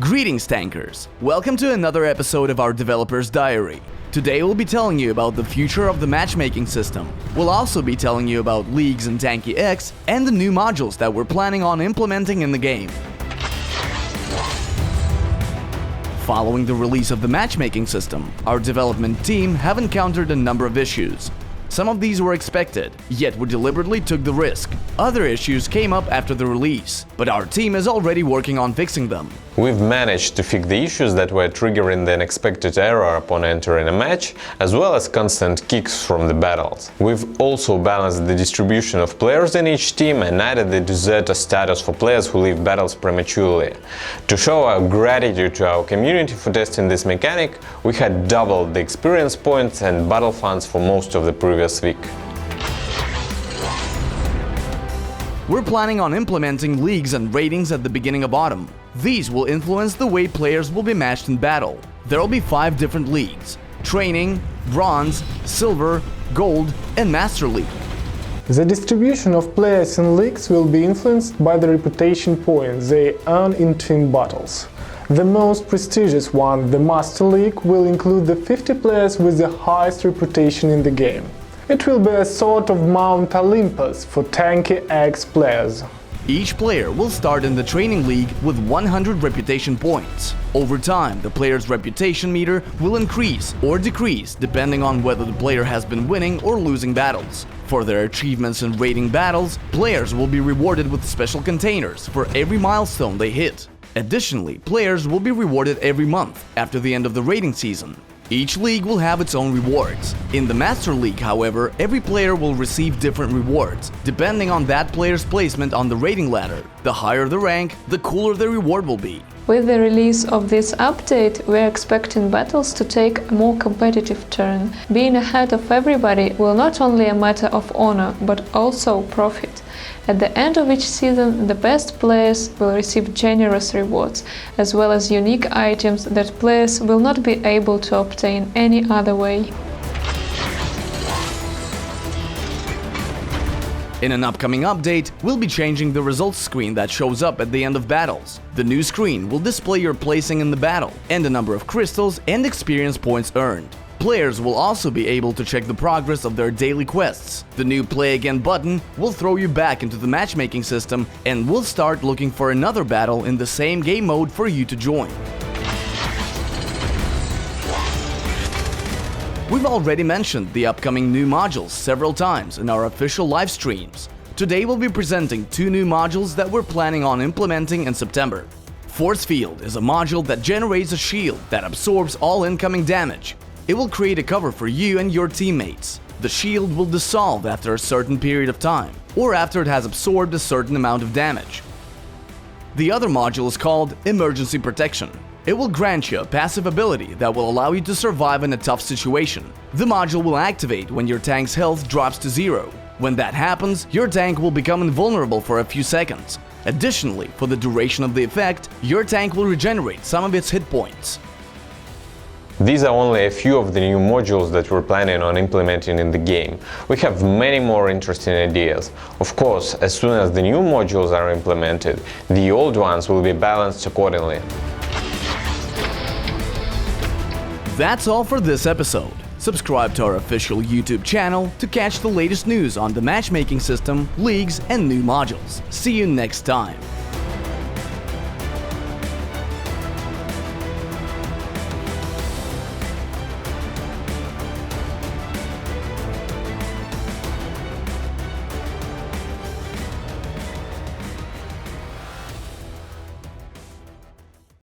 Greetings, tankers! Welcome to another episode of our Developer's Diary. Today we'll be telling you about the future of the matchmaking system. We'll also be telling you about leagues in Tanki X and the new modules that we're planning on implementing in the game. Following the release of the matchmaking system, our development team have encountered a number of issues. Some of these were expected, yet we deliberately took the risk. Other issues came up after the release, but our team is already working on fixing them. We've managed to fix the issues that were triggering the unexpected error upon entering a match, as well as constant kicks from the battles. We've also balanced the distribution of players in each team and added the deserter status for players who leave battles prematurely. To show our gratitude to our community for testing this mechanic, we had doubled the experience points and battle funds for most of the previous week. We're planning on implementing leagues and ratings at the beginning of autumn. These will influence the way players will be matched in battle. There will be 5 different leagues: Training, Bronze, Silver, Gold, and Master League. The distribution of players in leagues will be influenced by the reputation points they earn in team battles. The most prestigious one, the Master League, will include the 50 players with the highest reputation in the game. It will be a sort of Mount Olympus for Tanki X players. Each player will start in the Training League with 100 reputation points. Over time, the player's reputation meter will increase or decrease depending on whether the player has been winning or losing battles. For their achievements in rating battles, players will be rewarded with special containers for every milestone they hit. Additionally, players will be rewarded every month after the end of the rating season. Each league will have its own rewards. In the Master League, however, every player will receive different rewards, depending on that player's placement on the rating ladder. The higher the rank, the cooler the reward will be. With the release of this update, we're expecting battles to take a more competitive turn. Being ahead of everybody will not only a matter of honor, but also profit. At the end of each season, the best players will receive generous rewards, as well as unique items that players will not be able to obtain any other way. In an upcoming update, we'll be changing the results screen that shows up at the end of battles. The new screen will display your placing in the battle, and the number of crystals and experience points earned. Players will also be able to check the progress of their daily quests. The new Play Again button will throw you back into the matchmaking system, and we'll start looking for another battle in the same game mode for you to join. We've already mentioned the upcoming new modules several times in our official live streams. Today we'll be presenting 2 new modules that we're planning on implementing in September. Force Field is a module that generates a shield that absorbs all incoming damage. It will create a cover for you and your teammates. The shield will dissolve after a certain period of time, or after it has absorbed a certain amount of damage. The other module is called Emergency Protection. It will grant you a passive ability that will allow you to survive in a tough situation. The module will activate when your tank's health drops to 0. When that happens, your tank will become invulnerable for a few seconds. Additionally, for the duration of the effect, your tank will regenerate some of its hit points. These are only a few of the new modules that we're planning on implementing in the game. We have many more interesting ideas. Of course, as soon as the new modules are implemented, the old ones will be balanced accordingly. That's all for this episode. Subscribe to our official YouTube channel to catch the latest news on the matchmaking system, leagues, and new modules. See you next time.